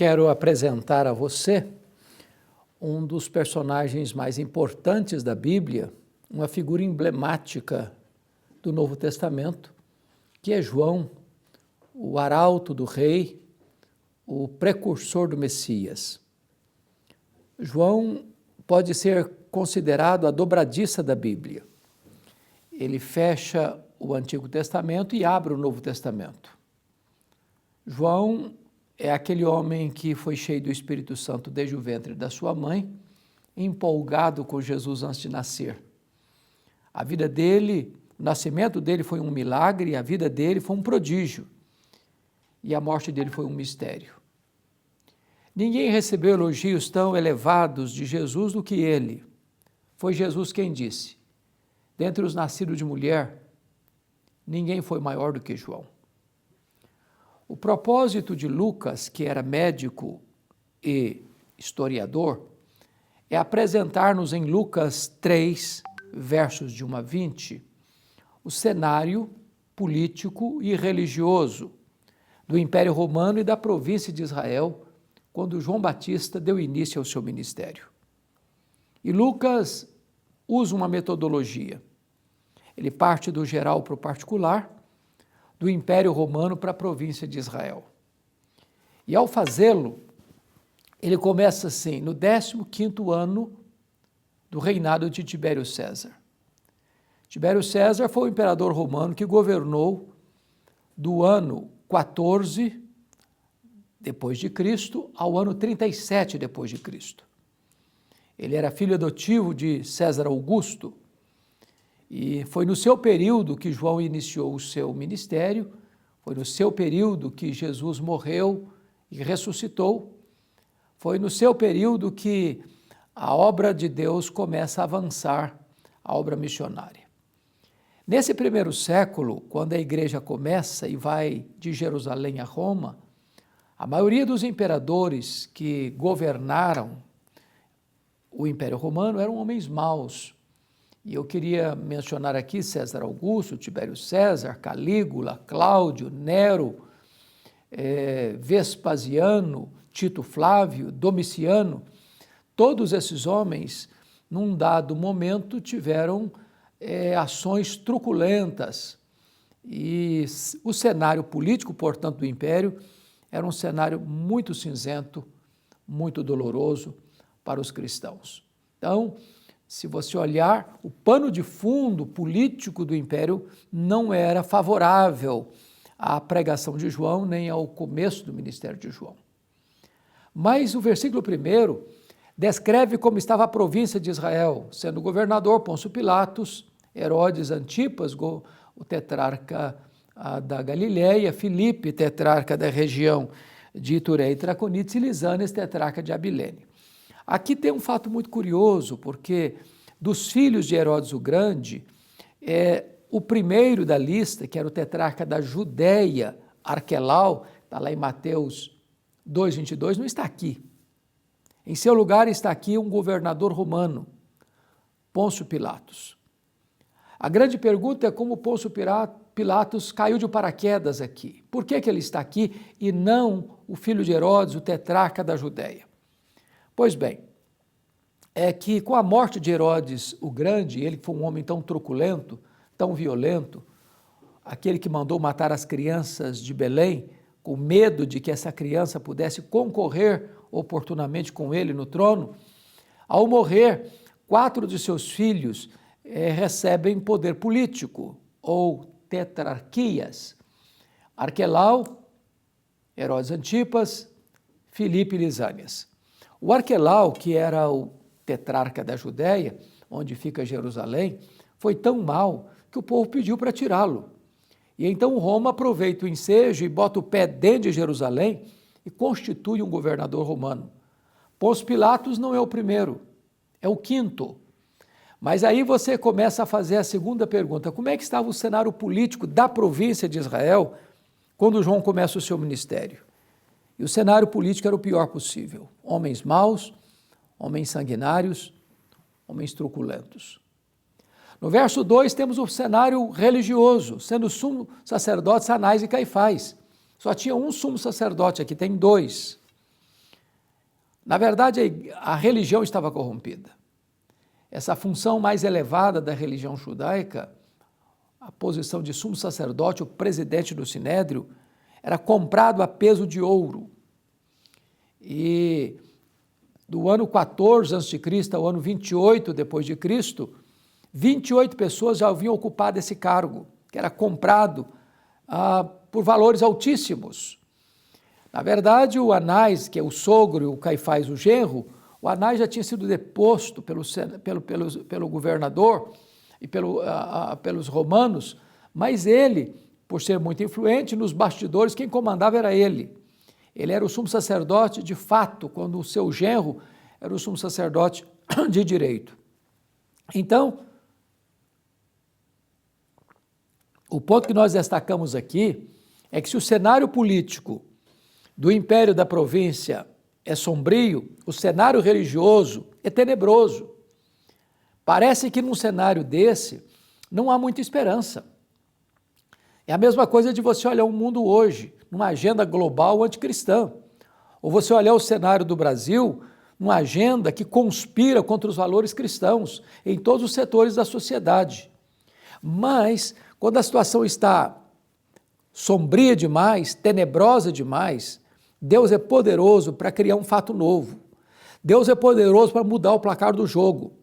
quero apresentar a você um dos personagens mais importantes da Bíblia, uma figura emblemática do Novo Testamento, que é João, o arauto do rei, o precursor do Messias. João pode ser considerado a dobradiça da Bíblia. Ele fecha o Antigo Testamento e abre o Novo Testamento. João é aquele homem que foi cheio do Espírito Santo desde o ventre da sua mãe, empolgado com Jesus antes de nascer. A vida dele, o nascimento dele foi um milagre, a vida dele foi um prodígio, e a morte dele foi um mistério. Ninguém recebeu elogios tão elevados de Jesus do que ele. Foi Jesus quem disse: dentre os nascidos de mulher, ninguém foi maior do que João. O propósito de Lucas, que era médico e historiador, é apresentar-nos em Lucas 3, versos de 1 a 20, o cenário político e religioso do Império Romano e da província de Israel, quando João Batista deu início ao seu ministério. E Lucas usa uma metodologia. Ele parte do geral para o particular, do Império Romano para a província de Israel. E ao fazê-lo, ele começa assim, no 15º ano do reinado de Tibério César. Tibério César foi o imperador romano que governou do ano 14 depois de Cristo ao ano 37 depois de Cristo. Ele era filho adotivo de César Augusto, e foi no seu período que João iniciou o seu ministério, foi no seu período que Jesus morreu e ressuscitou, foi no seu período que a obra de Deus começa a avançar, a obra missionária. Nesse primeiro século, quando a igreja começa e vai de Jerusalém a Roma, a maioria dos imperadores que governaram o Império Romano eram homens maus. E eu queria mencionar aqui César Augusto, Tibério César, Calígula, Cláudio, Nero, Vespasiano, Tito Flávio, Domiciano. Todos esses homens, num dado momento, tiveram ações truculentas. E o cenário político, portanto, do Império era um cenário muito cinzento, muito doloroso para os cristãos. Então, se você olhar, o pano de fundo político do Império não era favorável à pregação de João, nem ao começo do ministério de João. Mas o versículo 1 descreve como estava a província de Israel, sendo governador Pôncio Pilatos, Herodes Antipas, o tetrarca da Galileia, Filipe, tetrarca da região de Itureia e Traconites, e Lisânias, tetrarca de Abilene. Aqui tem um fato muito curioso, porque dos filhos de Herodes o Grande, o primeiro da lista, que era o tetrarca da Judéia, Arquelau, está lá em Mateus 2,22, não está aqui. Em seu lugar está aqui um governador romano, Pôncio Pilatos. A grande pergunta é como Pôncio Pilatos caiu de paraquedas aqui. Por que ele está aqui e não o filho de Herodes, o tetrarca da Judéia? Pois bem, é que com a morte de Herodes o Grande, ele que foi um homem tão truculento, tão violento, aquele que mandou matar as crianças de Belém, com medo de que essa criança pudesse concorrer oportunamente com ele no trono, ao morrer, 4 de seus filhos recebem poder político, ou tetrarquias: Arquelau, Herodes Antipas, Filipe e Lisânias. O Arquelau, que era o tetrarca da Judéia, onde fica Jerusalém, foi tão mau que o povo pediu para tirá-lo. E então Roma aproveita o ensejo e bota o pé dentro de Jerusalém e constitui um governador romano. Pôncio Pilatos não é o primeiro, é o 5º. Mas aí você começa a fazer a segunda pergunta: como é que estava o cenário político da província de Israel quando João começa o seu ministério? E o cenário político era o pior possível. Homens maus, homens sanguinários, homens truculentos. No verso 2 temos o cenário religioso, sendo sumo sacerdotes Anás e Caifás. Só tinha um sumo sacerdote, aqui tem 2. Na verdade, a religião estava corrompida. Essa função mais elevada da religião judaica, a posição de sumo sacerdote, o presidente do Sinédrio, era comprado a peso de ouro. E do ano 14 a.C. ao ano 28 depois de Cristo, 28 pessoas já haviam ocupado esse cargo, que era comprado por valores altíssimos. Na verdade, o Anás, que é o sogro, e o Caifás, o genro, o Anás já tinha sido deposto pelo governador e pelos romanos, mas ele, por ser muito influente nos bastidores, quem comandava era ele. Ele era o sumo sacerdote de fato, quando o seu genro era o sumo sacerdote de direito. Então, o ponto que nós destacamos aqui é que se o cenário político do império da província é sombrio, o cenário religioso é tenebroso. Parece que num cenário desse não há muita esperança. É a mesma coisa de você olhar o mundo hoje, numa agenda global anticristã, ou você olhar o cenário do Brasil, numa agenda que conspira contra os valores cristãos em todos os setores da sociedade. Mas, quando a situação está sombria demais, tenebrosa demais, Deus é poderoso para criar um fato novo. Deus é poderoso para mudar o placar do jogo.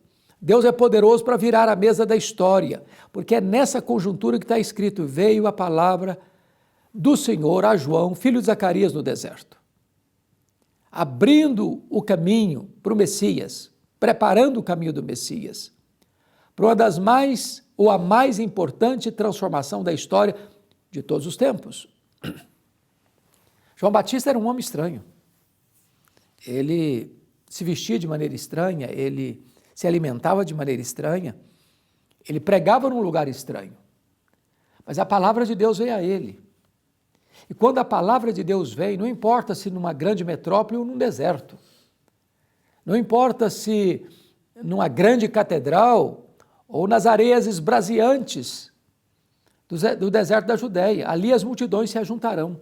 Deus é poderoso para virar a mesa da história, porque é nessa conjuntura que está escrito: veio a palavra do Senhor a João, filho de Zacarias, no deserto, abrindo o caminho para o Messias, preparando o caminho do Messias, para uma das mais, ou a mais importante transformação da história de todos os tempos. João Batista era um homem estranho. Ele se vestia de maneira estranha, ele se alimentava de maneira estranha, ele pregava num lugar estranho. Mas a palavra de Deus veio a ele. E quando a palavra de Deus vem, não importa se numa grande metrópole ou num deserto, não importa se numa grande catedral ou nas areias esbraseantes do deserto da Judéia, ali as multidões se ajuntarão,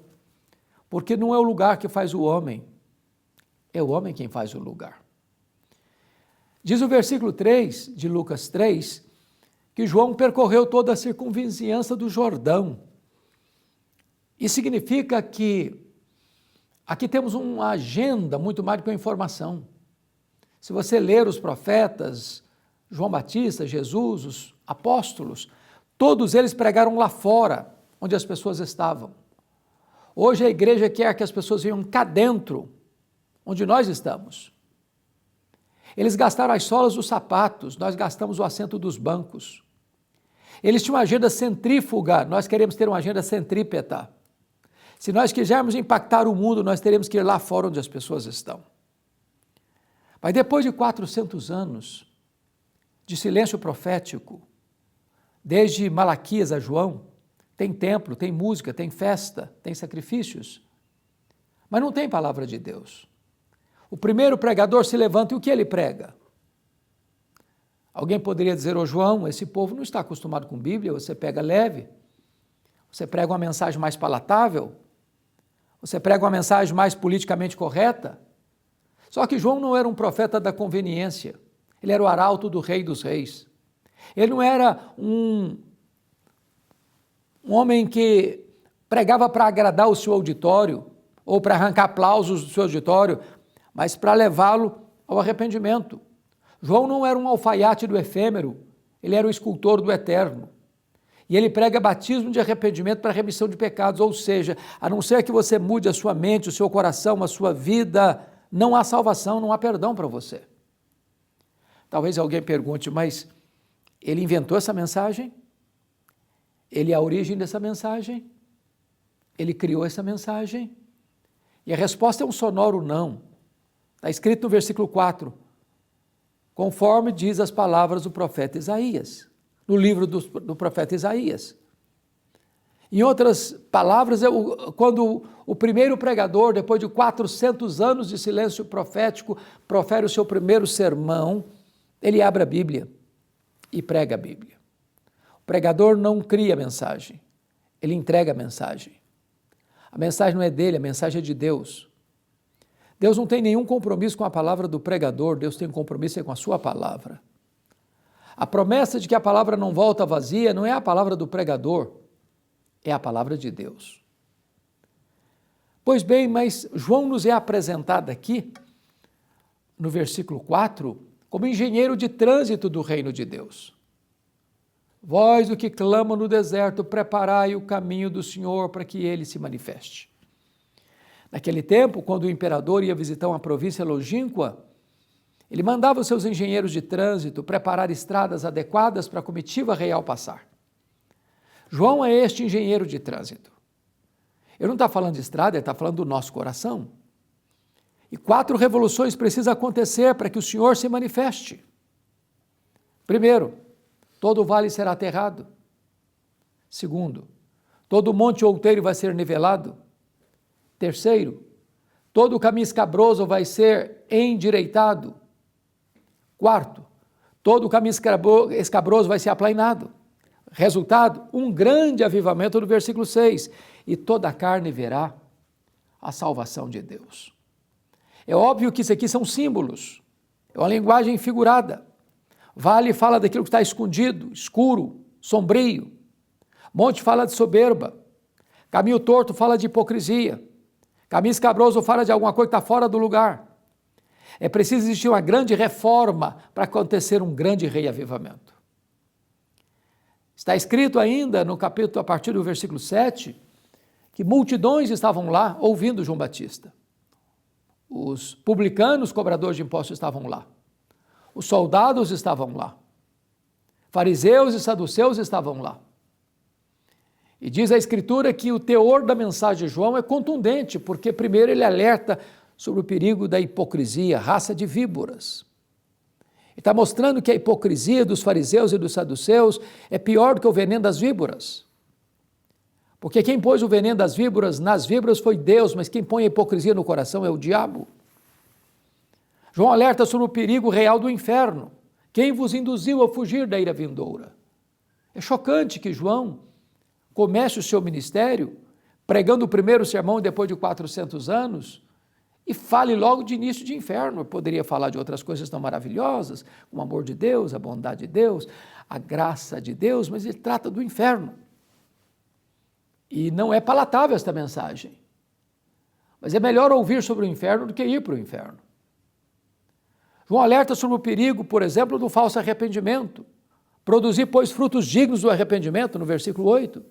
porque não é o lugar que faz o homem, é o homem quem faz o lugar. Diz o versículo 3 de Lucas 3, que João percorreu toda a circunvizinhança do Jordão. Isso significa que aqui temos uma agenda muito mais do que uma informação. Se você ler os profetas, João Batista, Jesus, os apóstolos, todos eles pregaram lá fora, onde as pessoas estavam. Hoje a igreja quer que as pessoas venham cá dentro, onde nós estamos. Eles gastaram as solas dos sapatos, nós gastamos o assento dos bancos. Eles tinham uma agenda centrífuga, nós queremos ter uma agenda centrípeta. Se nós quisermos impactar o mundo, nós teremos que ir lá fora onde as pessoas estão. Mas depois de 400 anos de silêncio profético, desde Malaquias a João, tem templo, tem música, tem festa, tem sacrifícios, mas não tem palavra de Deus. O primeiro pregador se levanta e o que ele prega? Alguém poderia dizer: ô João, esse povo não está acostumado com Bíblia, você pega leve, você prega uma mensagem mais palatável, você prega uma mensagem mais politicamente correta. Só que João não era um profeta da conveniência, ele era o arauto do Rei dos Reis. Ele não era um homem que pregava para agradar o seu auditório, ou para arrancar aplausos do seu auditório, mas para levá-lo ao arrependimento. João não era um alfaiate do efêmero, ele era o escultor do eterno. E ele prega batismo de arrependimento para remissão de pecados, ou seja, a não ser que você mude a sua mente, o seu coração, a sua vida, não há salvação, não há perdão para você. Talvez alguém pergunte: mas ele inventou essa mensagem? Ele é a origem dessa mensagem? Ele criou essa mensagem? E a resposta é um sonoro não. Está escrito no versículo 4, conforme diz as palavras do profeta Isaías, no livro do profeta Isaías. Em outras palavras, quando o primeiro pregador, depois de 400 anos de silêncio profético, profere o seu primeiro sermão, ele abre a Bíblia e prega a Bíblia. O pregador não cria a mensagem, ele entrega a mensagem. A mensagem não é dele, a mensagem é de Deus. Deus não tem nenhum compromisso com a palavra do pregador, Deus tem um compromisso com a sua palavra. A promessa de que a palavra não volta vazia não é a palavra do pregador, é a palavra de Deus. Pois bem, mas João nos é apresentado aqui, no versículo 4, como engenheiro de trânsito do reino de Deus. Vós, o que clama no deserto, preparai o caminho do Senhor para que ele se manifeste. Naquele tempo, quando o imperador ia visitar uma província longínqua, ele mandava os seus engenheiros de trânsito preparar estradas adequadas para a comitiva real passar. João é este engenheiro de trânsito. Ele não está falando de estrada, ele está falando do nosso coração. E 4 revoluções precisam acontecer para que o Senhor se manifeste. Primeiro, todo o vale será aterrado. Segundo, todo o monte outeiro vai ser nivelado. Terceiro, todo o caminho escabroso vai ser endireitado. Quarto, todo o caminho escabroso vai ser aplainado. Resultado, um grande avivamento no versículo 6. E toda a carne verá a salvação de Deus. É óbvio que isso aqui são símbolos, é uma linguagem figurada. Vale fala daquilo que está escondido, escuro, sombrio. Monte fala de soberba. Caminho torto fala de hipocrisia. Caminho escabroso fala de alguma coisa que está fora do lugar. É preciso existir uma grande reforma para acontecer um grande reavivamento. Está escrito ainda no capítulo, a partir do versículo 7, que multidões estavam lá ouvindo João Batista. Os publicanos, cobradores de impostos, estavam lá. Os soldados estavam lá. Fariseus e saduceus estavam lá. E diz a Escritura que o teor da mensagem de João é contundente, porque primeiro ele alerta sobre o perigo da hipocrisia, raça de víboras. Ele está mostrando que a hipocrisia dos fariseus e dos saduceus é pior do que o veneno das víboras. Porque quem pôs o veneno das víboras nas víboras foi Deus, mas quem põe a hipocrisia no coração é o diabo. João alerta sobre o perigo real do inferno. Quem vos induziu a fugir da ira vindoura? É chocante que João comece o seu ministério pregando o primeiro sermão depois de 400 anos e fale logo de início de inferno. Eu poderia falar de outras coisas tão maravilhosas, como o amor de Deus, a bondade de Deus, a graça de Deus, mas ele trata do inferno. E não é palatável esta mensagem. Mas é melhor ouvir sobre o inferno do que ir para o inferno. João alerta sobre o perigo, por exemplo, do falso arrependimento. Produzir, pois, frutos dignos do arrependimento, no versículo 8.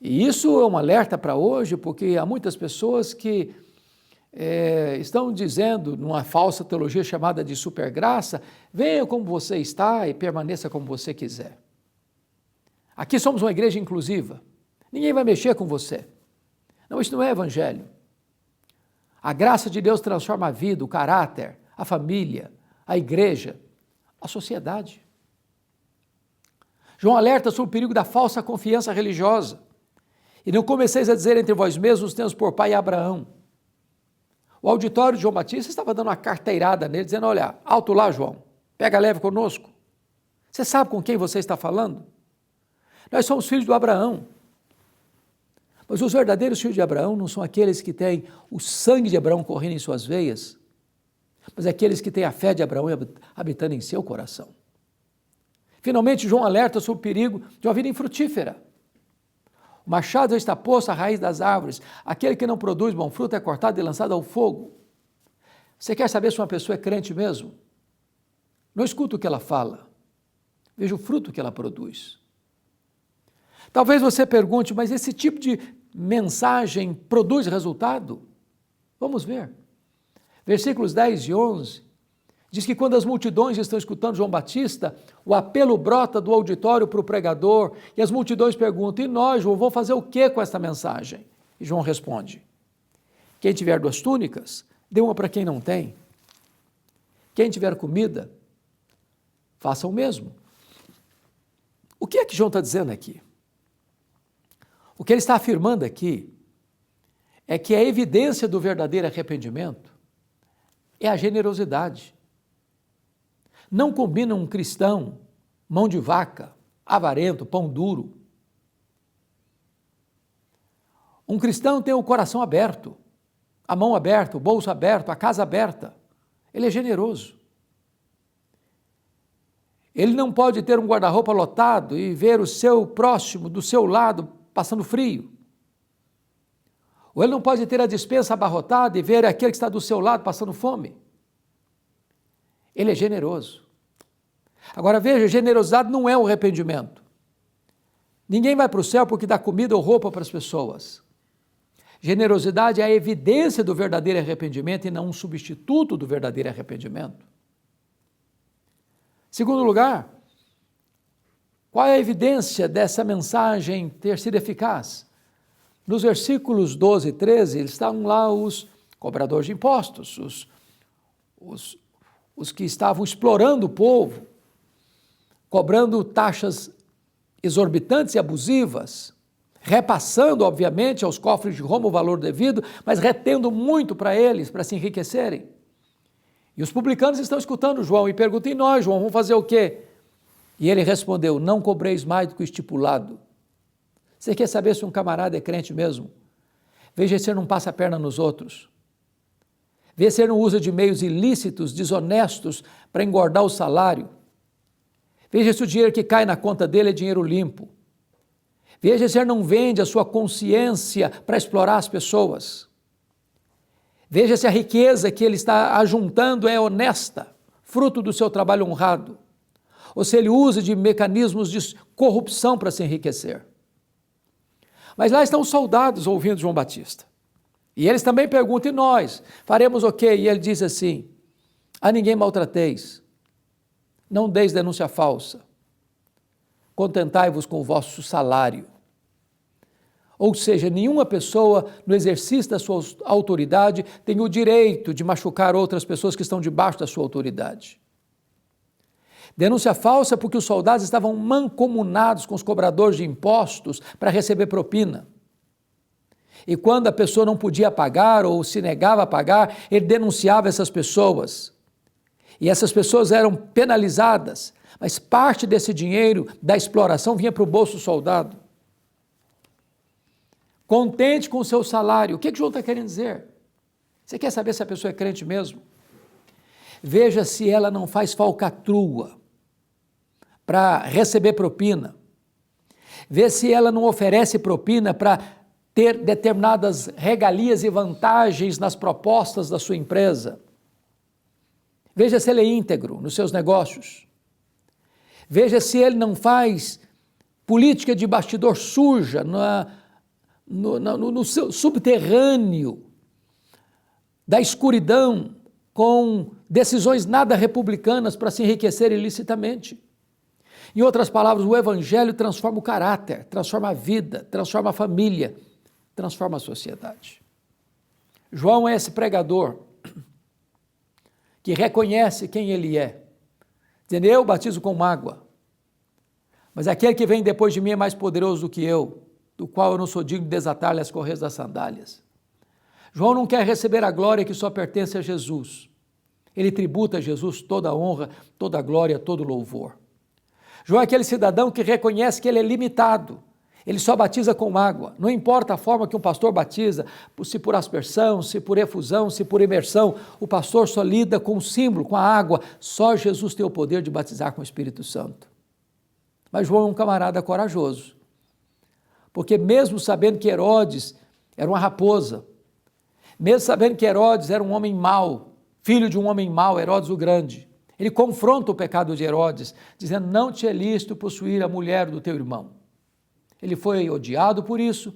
E isso é um alerta para hoje, porque há muitas pessoas que estão dizendo, numa falsa teologia chamada de supergraça, venha como você está e permaneça como você quiser. Aqui somos uma igreja inclusiva. Ninguém vai mexer com você. Não, isso não é evangelho. A graça de Deus transforma a vida, o caráter, a família, a igreja, a sociedade. João alerta sobre o perigo da falsa confiança religiosa. E não comeceis a dizer entre vós mesmos, temos por pai Abraão. O auditório de João Batista estava dando uma carteirada nele, dizendo, olha, alto lá, João, pega leve conosco. Você sabe com quem você está falando? Nós somos filhos do Abraão. Mas os verdadeiros filhos de Abraão não são aqueles que têm o sangue de Abraão correndo em suas veias, mas aqueles que têm a fé de Abraão habitando em seu coração. Finalmente, João alerta sobre o perigo de uma vida infrutífera. O machado já está posto à raiz das árvores. Aquele que não produz bom fruto é cortado e lançado ao fogo. Você quer saber se uma pessoa é crente mesmo? Não escuta o que ela fala. Veja o fruto que ela produz. Talvez você pergunte, mas esse tipo de mensagem produz resultado? Vamos ver. Versículos 10 e 11, diz que quando as multidões estão escutando João Batista, o apelo brota do auditório para o pregador, e as multidões perguntam, e nós, João, vamos fazer o que com esta mensagem? E João responde, quem tiver 2 túnicas, dê uma para quem não tem. Quem tiver comida, faça o mesmo. O que é que João está dizendo aqui? O que ele está afirmando aqui é que a evidência do verdadeiro arrependimento é a generosidade. Não combina um cristão, mão de vaca, avarento, pão duro. Um cristão tem o coração aberto, a mão aberta, o bolso aberto, a casa aberta. Ele é generoso. Ele não pode ter um guarda-roupa lotado e ver o seu próximo do seu lado passando frio. Ou ele não pode ter a despensa abarrotada e ver aquele que está do seu lado passando fome. Ele é generoso. Agora veja, generosidade não é o arrependimento. Ninguém vai para o céu porque dá comida ou roupa para as pessoas. Generosidade é a evidência do verdadeiro arrependimento e não um substituto do verdadeiro arrependimento. Segundo lugar, qual é a evidência dessa mensagem ter sido eficaz? Nos versículos 12 e 13, estão lá os cobradores de impostos, os que estavam explorando o povo, cobrando taxas exorbitantes e abusivas, repassando, obviamente, aos cofres de Roma o valor devido, mas retendo muito para eles, para se enriquecerem. E os publicanos estão escutando João e perguntam: e nós, João, vamos fazer o quê? E ele respondeu: não cobreis mais do que o estipulado. Você quer saber se um camarada é crente mesmo? Veja se ele não passa a perna nos outros. Veja se ele não usa de meios ilícitos, desonestos, para engordar o salário. Veja se o dinheiro que cai na conta dele é dinheiro limpo. Veja se ele não vende a sua consciência para explorar as pessoas. Veja se a riqueza que ele está ajuntando é honesta, fruto do seu trabalho honrado, ou se ele usa de mecanismos de corrupção para se enriquecer. Mas lá estão os soldados ouvindo João Batista. E eles também perguntam: e nós? Faremos o quê? E ele diz assim: a ninguém maltrateis, não deis denúncia falsa, contentai-vos com o vosso salário. Ou seja, nenhuma pessoa no exercício da sua autoridade tem o direito de machucar outras pessoas que estão debaixo da sua autoridade. Denúncia falsa porque os soldados estavam mancomunados com os cobradores de impostos para receber propina. E quando a pessoa não podia pagar ou se negava a pagar, ele denunciava essas pessoas. E essas pessoas eram penalizadas, mas parte desse dinheiro da exploração vinha para o bolso do soldado. Contente com o seu salário. O que João está querendo dizer? Você quer saber se a pessoa é crente mesmo? Veja se ela não faz falcatrua para receber propina. Vê se ela não oferece propina para ter determinadas regalias e vantagens nas propostas da sua empresa. Veja se ele é íntegro nos seus negócios. Veja se ele não faz política de bastidor suja no seu subterrâneo da escuridão, com decisões nada republicanas para se enriquecer ilicitamente. Em outras palavras, o evangelho transforma o caráter, transforma a vida, transforma a família, transforma a sociedade. João é esse pregador que reconhece quem ele é, dizendo: eu batizo com água, mas aquele que vem depois de mim é mais poderoso do que eu, do qual eu não sou digno de desatar-lhe as correias das sandálias. João não quer receber a glória que só pertence a Jesus. Ele tributa a Jesus toda a honra, toda a glória, todo o louvor. João é aquele cidadão que reconhece que ele é limitado. Ele só batiza com água. Não importa a forma que um pastor batiza, se por aspersão, se por efusão, se por imersão, o pastor só lida com o símbolo, com a água. Só Jesus tem o poder de batizar com o Espírito Santo. Mas João é um camarada corajoso, porque mesmo sabendo que Herodes era uma raposa, mesmo sabendo que Herodes era um homem mau, filho de um homem mau, Herodes o Grande, ele confronta o pecado de Herodes, dizendo: não te é lícito possuir a mulher do teu irmão. Ele foi odiado por isso,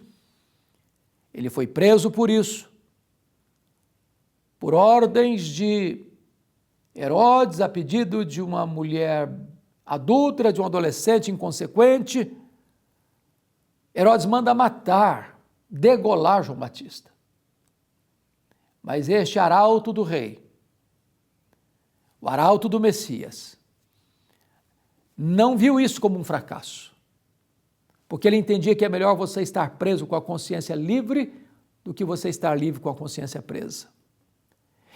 ele foi preso por isso, por ordens de Herodes, a pedido de uma mulher adúltera, de um adolescente inconsequente. Herodes manda matar, degolar João Batista. Mas este arauto do rei, o arauto do Messias, não viu isso como um fracasso, porque ele entendia que é melhor você estar preso com a consciência livre do que você estar livre com a consciência presa.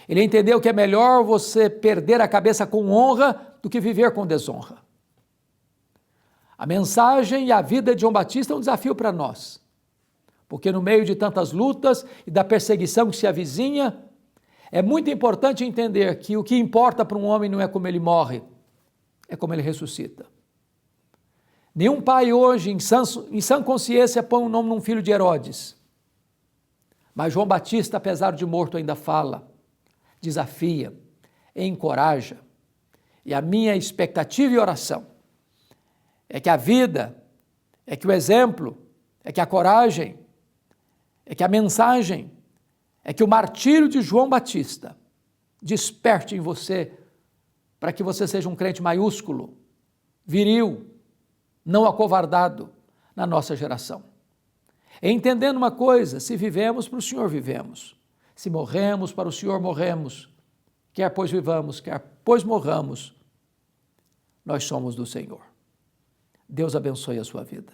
Ele entendeu que é melhor você perder a cabeça com honra do que viver com desonra. A mensagem e a vida de João Batista é um desafio para nós, porque no meio de tantas lutas e da perseguição que se avizinha, é muito importante entender que o que importa para um homem não é como ele morre, é como ele ressuscita. Nenhum pai hoje, em sã consciência, põe o nome num filho de Herodes. Mas João Batista, apesar de morto, ainda fala, desafia, encoraja. E a minha expectativa e oração é que a vida, é que o exemplo, é que a coragem, é que a mensagem, é que o martírio de João Batista desperte em você para que você seja um crente maiúsculo, viril, não acovardado na nossa geração. Entendendo uma coisa, se vivemos, para o Senhor vivemos. Se morremos, para o Senhor morremos. Quer pois vivamos, quer pois morramos, nós somos do Senhor. Deus abençoe a sua vida.